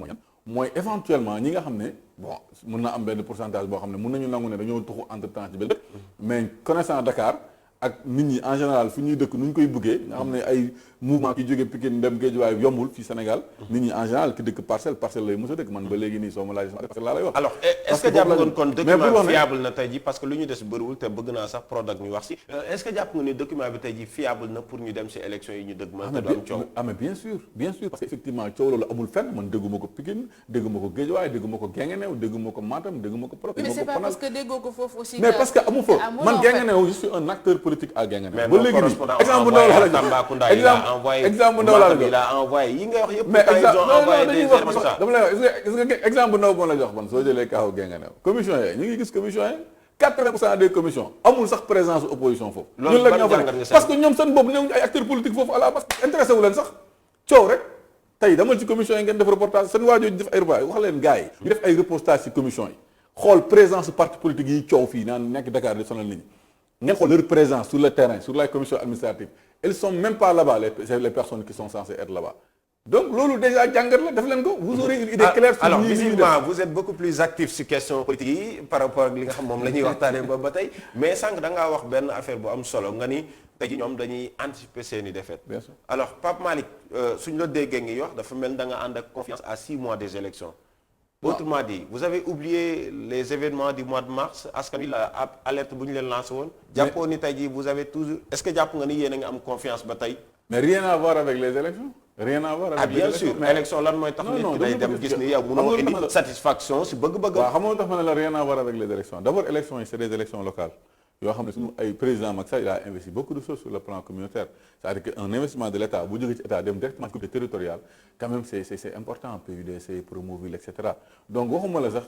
mooy éventuellement ñi nga xam ne bon mun na am benn pourcentage boo xam ne mun nañu nangu ne dañoo tuxu entre temps ci benn dëkk mais connaissant Dakar ak nit ñi en général fi ñuy dëkk nu ñu koy bëggee nga xam ne ay mouvement ki jógee Pikine dem Guédiawaye yombul fii Sénégal nit ñi en général ki dëkk parcelle lay mos a dëkk man ba léegi nii soo ma laajee parce que laa lay wax alors est-ce que jàpp nga kon document fiable na tey ji parce que lu ñu des bëriwul te bëgg naa sax Prodac ñu wax si est-ce que jàpp nga ni document bi tey ji fiable na pour ñu dem si élection yi ñu dëgg man te du am coow mais bien sûr parce que effectivement coow loolu amul fenn man dégguma ko Pikine dégguma ko Guédiawaye dégguma ko Guinguinéo dégguma ko Matam dégguma ko Podor mais c'est pas parce que déggoo ko foofu aussi mais parce que amu fa man Guinguinéo je suis un acteur politique à Guinguinéo ba léegi nii exemple bu ndaw la Tambacounda il a envoyé exemple bu ndaw la il a envoyé yi nga wax yëpp mais dama lay wax exemple bu ndaw moo la jox man soo jëlee kaaw Guinguinéo commission yi ñu ngi gis commission yi 80% des commissions amul sax présence opposition foofu ñun la ñoo fa parce que ñoom seen bopp ñëw ay acteurs politiques foofu à la base intéressé wu leen sax coow rek tey demal ci commission yi ngeen def reportage seen waajoo def ay reportage wax leen gars yi ñu def ay reportage ci commission yi xool présence parti politique yi coow fii naan nekk Dakar di sonal nit ñi ngeen xool leur présence sur le terrain sur la commission administrative elles sont même pas là-bas les personnes qui sont censées être là-bas donc loolu déjà jàngat la def leen ko vous aurez une idée claire sur alors visiblement vous êtes beaucoup plus actif sur question politique yi par rapport ak li nga xam moom la ñuy waxtaanee ba tey mais sànq da ngaa wax benn affaire bu am solo nga ni tey jii ñoom dañuy anticiper seeni défaite. Bien sûr. alors Pape Malick suñ la déggee ngi wax dafa mel da nga ànd ak confiance à 6 mois des élections. Autrement dit vous avez oublié les événements du mois de mars askan wi la alerte bu ñu leen lancé woon. jàppoo ni tey jii vous avez toujours est-ce que jàpp nga ni yéen a ngi am confiance ba tey. mais rien à voir avec les élections. rien à voir avec les élections. bien sûr élection lan mooy tax nit ki day dem gis ni yow mënoo indi satisfaction si bëgg-bëgg. waaw xam nga tax ma ne la rien à voir avec les élections d'abord élections yi c'est des élections locales yoo xam ne suñu ay président Macky Sall il a investi beaucoup de choses sur le plan communautaire c'est-à-dire que un investissement de l'État bu jógee ci État dem directement ci collectivité territoriale quand même c'est important PUDC Promoville et cetera donc waxuma la sax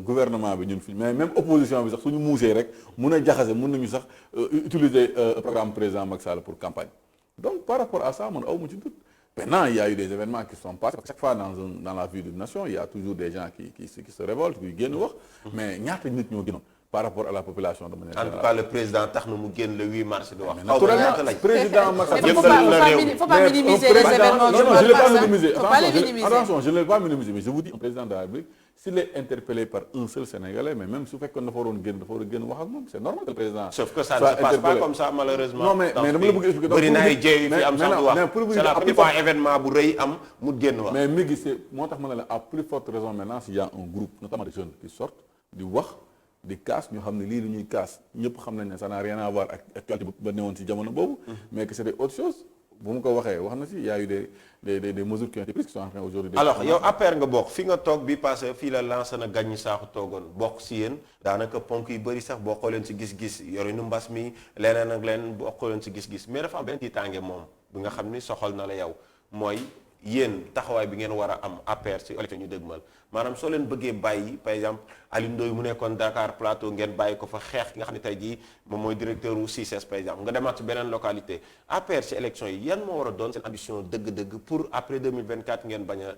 gouvernement bi ñun fi mais même opposition bi sax suñu muusee rek mun a jaxase mun nañu sax utiliser programme président Macky Sall pour campagne donc par rapport à ça man aw mu ci doute. Maintenant, il y a eu des événements qui sont passés. Chaque fois dans la vie d'une nation, il y a toujours des gens qui se révoltent, qui viennent voir. Mais ñaata nit ñoo gënoon par rapport à la population de manière générale. En tout cas, le président tax na mu génn le 8 mars di wax. Naturellement, président Macky Sall. Il ne faut pas minimiser les événements. Non, je ne l'ai pas minimisé. Attention, je ne l'ai pas minimisé. Mais je vous dis, un président de la République, s'il est interpellé par un seul Sénégalais, mais même su fekkoon dafa waroon génn wax ak moom, c'est normal que le président. Sauf que ça ne se passe pas comme ça malheureusement. Non mais dama la bëgg expliquer. bëri na ay jéey yu fi am sax du wax. C'est la première fois événement bu rëy am mu génn wax. mais mi ngi c'est moo tax ma ne la à plus forte raison maintenant s'il y a un groupe notamment des jeunes qui sortent di wax di kaas ñu xam ne lii lu ñuy kaas ñëpp xam nañ ne ça n'a rien à voir ak actualité ba newoon ci jamono boobu. mais que c'était autre chose. bu mu ko waxee wax na si y a eu des mesures qui ont été prises qui sont en train aujourd'hui. alors yow APR nga bokk fi nga toog bi passé fii la lancé na gàññi saaxu toogoon bokk si yéen daanaka ponk yu bëri sax bokkoo leen si gis-gis yorinu mbas mi leneen ak leneen bokkoo leen si gis-gis mais dafa am benn tiitaange moom bi nga xam ni soxal na la yow mooy yéen taxawaay bi ngeen war a am APR si élection ñu dëgmal maanaam soo leen bëggee bàyyi par exemple Alioune Ndoye mu nekkoon Dakar Plateau ngeen bàyyi ko fa xeex ki nga xam ne tey jii moom mooy directeur wu CICES par exemple nga demaat ci beneen localité APR ci élection yi yan moo war a doon seen ambition dëgg-dëgg pour après 2024 ngeen bañ a.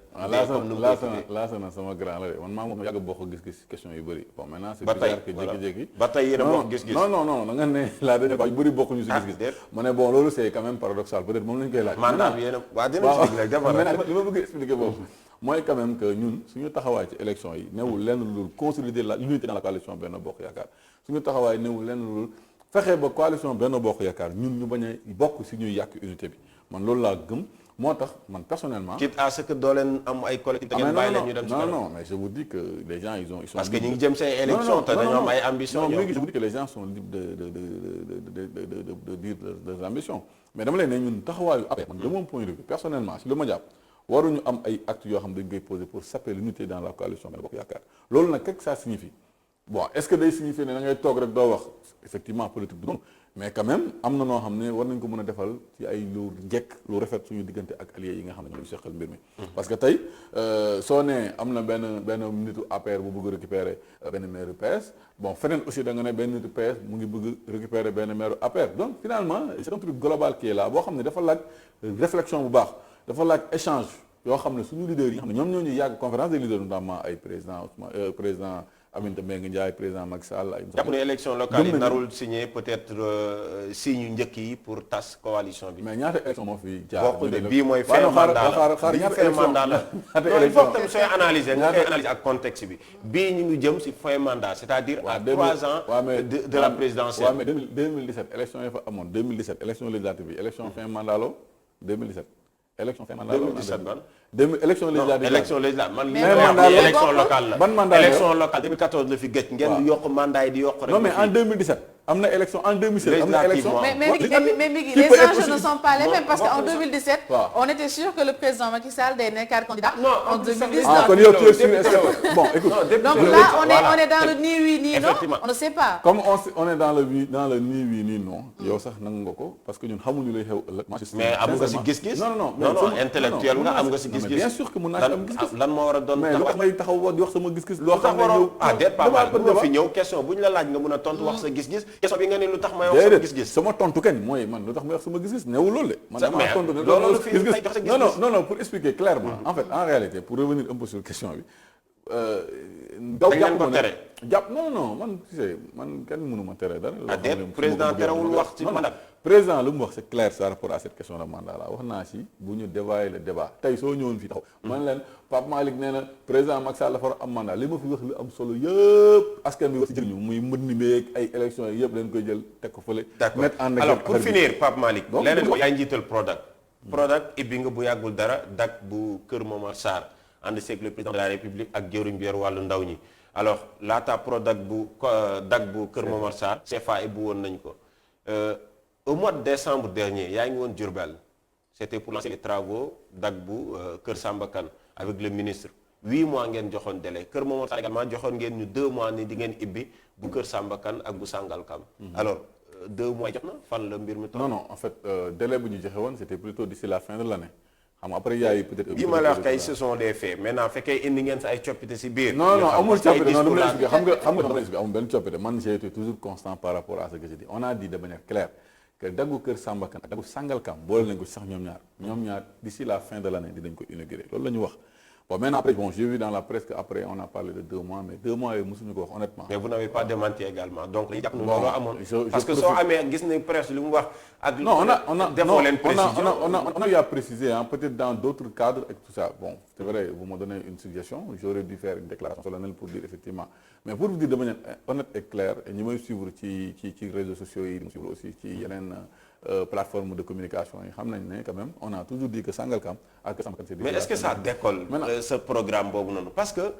laasana sama grand la de man maa moom yàgg bokk gis-gis question yu bëri bon maintenant c'est bizarre que jékki-jékki ba tey yéen a bokk gis-gis non da nga ne la dernière fois yu bëri bokkuñu si gis-gis ma ne bon loolu c'est quand même paradoxal peut-être moom lañu koy laaj mandat bi yéen a waa dina ci rek defar li ma bëgg expliquer boobu mooy quand même que ñun suñu taxawaay ci élection yi newul lenn lu dul consolider l'unité dans la coalition Benno Bokk Yaakaar suñu taxawaay newul lenn lu dul fexe ba coalition Benno Bokk Yaakaar ñun ñu bañ a bokk si ñuy yàq unité bi man loolu laa gëm moo tax man personnellement. quitte à ce que doo leen am ay collectivités ngeen bàyyi leen ñu dem ci kanam non mais je vous dis que les gens ils sont parce que ñu ngi jëm seen élection te dañoo am ay ambitions. non je vous dis que les gens sont libres de dire leurs ambitions mais dama leen ne ñun taxawaayu après man de mon point de vue personnellement si lu ma jàpp waruñu am ay actes yoo xam dañ koy poser pour saper l'unité dans la coalition Benno Bokk Yaakaar loolu nag qu'est-ce que ça signifie bon est-ce que day signifier ne da ngay toog rek doo wax effectivement politique du noonu mais quand même am na noo xam ne war nañ ko mën a defal ci ay lu njëkk lu rafet suñu diggante ak alliés yi nga xam ne ñoo seqal mbir mi parce que tey soo nee am na benn nitu APR bu bëgg récupérer benn maire PS bon feneen aussi da nga ne benn nitu PS mu ngi bëgg récupérer benn maire APR donc finalement c'est un truc global qui est là boo xam ne dafa laaj réflexion bu baax dafa laaj échange yoo xam ne suñu leaders yi nga xam ne ñoom ñoo ñu yàgg conférence des leaders notamment ay président Aminata Mbengue Ndiaye président Macky Sall ay. jàpp ne élection locale yi narul signé peut-être signe yu njëkk yi pour tas coalition bi. mais ñaata élection moo fi jaar. bokk de bii mooy fin mandat la bii fin mandat la. non il faut que tam sooy analyser nga koy analyser ak contexte bi bii ñu ngi jëm si fin mandat c'est-à-dire à 3 ans de la présidentielle. waaw mais 2017 élection yi fa amoon 2017 élection législative bi élection fin mandat la 2017. élection fin mandat 2017 ban. élection législative élection législative man li mandat élection locale la. ban mandat la élection locale 2014 la fi gëj. ngeen yokk mandat yi di yokk rek. non mais en 2017 am na élection en 2016 am na élection. mais Migui les enjeux ne sont pas les mêmes parce que en 2017. on était sûr que le président Macky Sall day nekkaat candidat. en 2019 ah kon yow tu es sûr bon écoute. donc là on est dans le ni oui ni non on ne sait pas. comme on est dans le ni oui ni non. yow sax nangu nga ko parce que ñun xamuñu lay xew ëllëg. mais am nga si gis-gis. non intellectuel nga am nga si gis-gis. bien sûr que mun naa ci am gis-gis. lan moo war a doon mais lu tax may taxaw di wax sama gis-gis. loo xam ne ñëw déet pas mal bu fi ñëw question bu ñu la laaj nga mun a tontu wax sa gis-gis question bi nga ne lu tax may wax sama gis-gis. sama tontu kenn mooy man lu tax may wax sama gis-gis newul loolu de. man dama tontu loolu fi tey jox sa gis-gis non pour expliquer clairement en fait en réalité pour revenir un peu sur question bi dañ leen ko tere jàpp non man tu sais man kenn mënu ma tere dara. ah déet président terewul wax ci mandat. président lu mu wax c'est clair par rapport à cette question de mandat là wax naa si bu ñu dévoyer le débat tey soo ñëwoon fii taxaw. man leen Pape Malick nee na président Macky Sall dafa war a am mandat li ma fi wax lu am solo yëpp askan bi wax si jëriñu muy mbënd meeg ay élections yi yëpp leen koy jël teg ko fële. d'accord alors pour finir Pape Malick. leneen ko yaay njiital Prodac. Prodac ibbi nga bu yàggul dara dak bu Kër Momar Sarr ànd seeg le président de la République ak jëwriñ bi yor wàllu ndaw ñi alors laata Prodac bu dak bu Kër Momar Sarr CFA ibbi woon nañ ko. Au mois de décembre dernier yaa ngi woon Diourbel c'était pour lancer les travaux dak bu Kër Samba Kane avec le ministre 8 mois ngeen joxoon délai Kër Momar Sarr également joxoon ngeen ñu 2 mois ni di ngeen ibbi bu Kër Samba Kane ak bu Sangalkam alors 2 mois jot na fan la mbir mi toll. non en fait délai bu ñu joxe woon c'était plutôt d'ici la fin de l'année xam nga après y a eu peut-être. yi ma la wax kay ce sont des faits maintenant fekkee indi ngeen sa ay coppite si biir. non amul coppite non dama lay expliquer xam nga dama lay expliquer amul benn coppite man j'ai été toujours constant par rapport à ce que je dis on a dit de manière claire que daggu Kër Samba Kane ak daggu Sangalkam boole nañ ko sax ñoom ñaar d'ici la fin de l'année dinañ ko inaugurer loolu la ñu wax. Bon maintenant après j'ai vu dans la presse que après on a parlé de 2 mois mais 2 mois yooyu mosuñu ko wax honnêtement. mais vous n'avez pas démenti également donc li jàpp na loolu amoon. parce que soo amee gis nañ presse li mu wax. ak non defoo leen précision on a précisé peut-être dans d'autres cadres et tout ça bon c'est vrai vous me donnez une suggestion j'aurais dû faire une déclaration solennelle pour dire effectivement mais pour vous dire de manière honnête et claire ñi may suivre ci réseaux sociaux yi ñu suivre aussi ci yeneen plateforme de communication yi xam nañ ne quand même on a toujours dit que Sangalkam ak Samba Kane. mais est-ce que ça décolle ce programme boobu noonu parce que.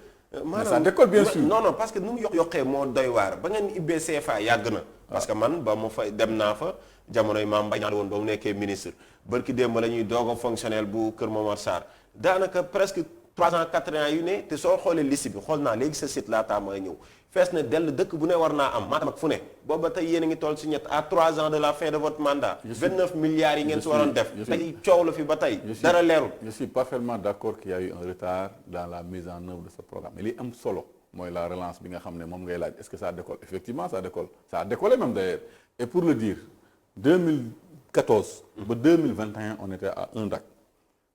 mais ça décolle bien sûr. non parce que nu mu yokkee moo doy waar ba ngeen ibbee CFA yàgg na. parce que man ba mu fay dem naa fa jamonoy Mame Mbaye Niang woon ba mu nekkee ministre barki démb la ñuy doog a fonctionnel bu Kër Momar Sarr daanaka presque 3 ans 4 ans yu ne te soo xoolee liste bi xool naa léegi sa site laataa may ñëw fees na dell dëkk bu ne war naa am Matam ak fu ne boobu ba tey yéen a ngi toll si ñett à 3 ans de la fin de votre mandat. 29 milliards yi ngeen si waroon def. tey coow la fi ba tey. dara leerul. je suis parfaitement d'accord qu'il y a eu un retard dans la mise en œuvre de ce programme mais li am solo mooy la relance bi nga xam ne moom ngay laaj est-ce que ça décolle effectivement ça décolle ça a décollé même d'ailleurs et pour le dire 2014 ba 2021 on était à 1 DAC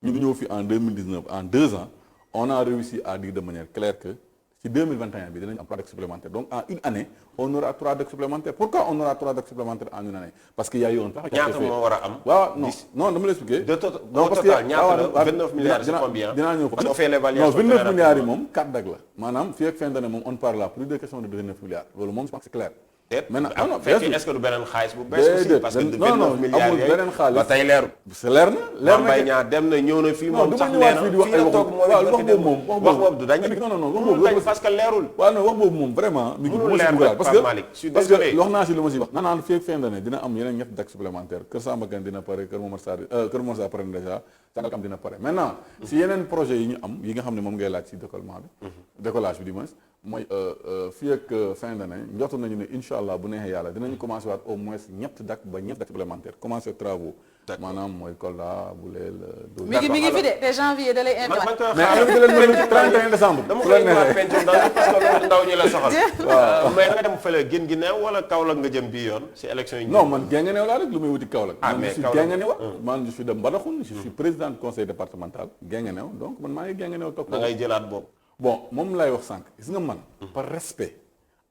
ñu ngi ñëw fi en 2019 en 2 ans on a réussi à dire de manière claire que ci 2021 bi dinañ am 3 DAC supplémentaires donc en une année on aura 3 DAC supplémentaires pourquoi on aura 3 DAC supplémentaires en une année parce que y a eu un temps. ñaata moo war a am. waaw non dama l'expliquer. au total ñaata la 29 milliards c'est combien. dinaa ñëw ko on fait l'évaluation non 29 milliards yi moom 4 DAC la maanaam fii ak fin d'année moom on parle là plus de question de 29 milliards loolu moom je pense que c'est clair. maintenant non est-ce que du beneen xaalis bu bees aussi parce que 29 milliards amul beneen xaalis ba tey leerul. c'est leer na Mbaye Niang dem na ñëw na fii moom sax nee na fii la toog mooy wax boobu du dañ non mënul dañ parce que leerul. waaw non wax boobu moom vraiment mi ngi mënul leer parce que wax naa si lu ma si wax naan fii ak fin d'année dina am yeneen 7 DAC supplémentaires Kër Samba Kane dina pare Kër Momar Sarr pare na déjà Sangalkam dina pare maintenant si yeneen projet yi ñu am yi nga xam ne moom ngay laaj si décollement bi décollage bi du moins mooy fii ak fin d'année njortu nañu ne incha allah bu neexee yàlla dinañu commencé waat au moins 7 DAC ba 7 DAC supplémentaires commencé travaux maanaam mooy Kolda Boulel mi ngi fi de te janvier da lay invité mais avec leen mën 31 décembre dama koy ñëwaat pension ndaw parce que ndaw ñi la soxal mais da nga dem fële gën gi neew wala Kaolack nga jëm bii yoon si élection yi non man Guinguinéo laa rek lu muy wuti Kaolack man je suis Guinguinéo man je suis de Mbadakhoune je suis président du conseil départemental Guinguinéo donc man maa ngi Guinguinéo toog da ngay jëlaat boobu bon moom lay wax sànq gis nga man par respect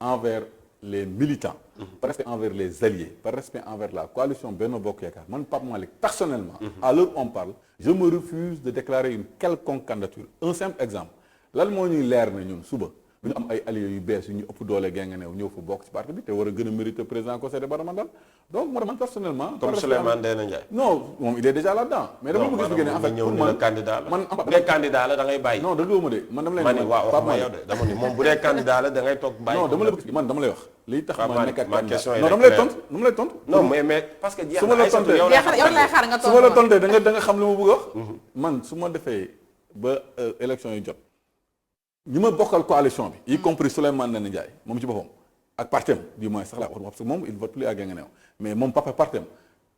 envers les militants par respect envers les alliés par respect envers la coalition Benno Bokk Yaakaar man Pape Malick personnellement à l'heure où on parle je me refuse de déclarer une quelconque candidature un simple exemple lan moo ñuy leer na ñun suba ñu am ay alliés yu bees yu ñu ëpp doole Guinguinéo ñëw fa bokk ci parti bi te war a gën a mériter président conseil départemental donc moo tax man personnellement comme Souleymane Ndéné Ndiaye non moom il est déjà là-dedans mais dama bëgg expliquer ne en fait ñëw pour ni man la candidat la man bu dee candidat la da ngay bàyyi non dëggoo ma de man dama lay ma ni waaw wax ma yow de dama ni moom bu dee candidat la da ngay toog bàyyi non dama la bëgg man dama lay wax liy tax ma nekk ak ma question non dama lay tontu non mais parce que jeex su ma la tontee yow lay xaar nga su ma la tontee da nga xam li ma bëgg a wax man su ma defee ba élection yi jot ñi ma bokkal coalition bi y compris Souleymane Ndéné Ndiaye moom ci boppam ak partem du moins sax la wax parce que moom il vote plus à Guinguinéo mais moom partem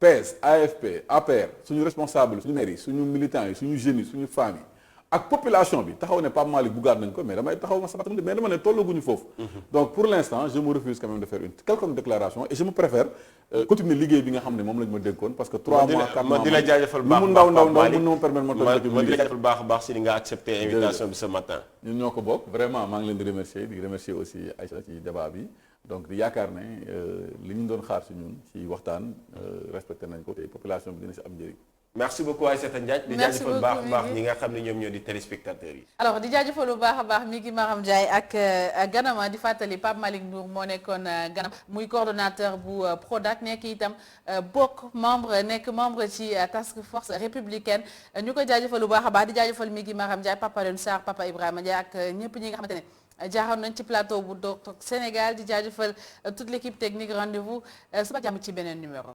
PS AFP APR suñu responsable suñu maire yi suñu militants yi suñu jeunes yi suñu femmes yi ak population bi taxaw ne Pape Malick buggaat nañ ko mais damay taxaw ma sabatam mais dama ne tollaguñu foofu. donc pour l'instant je me refuse quand même de faire une quelconque déclaration et je me préfère continuer liggéey bi nga xam ne moom lañ ma dénkoon parce que 3 mois 4 mois ma di la jaajëfal baax lu mu ndaw ndaw ndaw mën na ma permettre ma toog ci ma di la jaajëfal baax a baax si li nga accepté invitation bi ce matin. ñun ñoo ko bokk vraiment maa ngi leen di remercier aussi Aïcha ci débat bi donc di yaakaar ne li ñu doon xaar si ñun ci waxtaan respecté nañ ko te population bi dina si am njëriñ. merci beaucoup Aïssata Ndiaye. di jaajëfal baax a baax ñi nga xam ne ñoom ñoo di téléspectateurs yi. alors di jaajëfal bu baax a baax mi ngi Maram Ndiaye ak ganama di fàttali Pape Malick Ndour moo nekkoon ganam muy coordonnateur bu Prodac nekk itam bokk nekk membre ci task force républicaine ñu koy jaajëfal bu baax a baax di jaajëfal mi ngi Maram Ndiaye Papa Len Sarr Papa Ibrahima Ndiaye ak ñëpp ñi nga xamante ne jaaxoon nañ ci plateau bu Tok Tok Sénégal di jaajëfal toute l'équipe technique rendez-vous suba jàmm ci beneen numéro.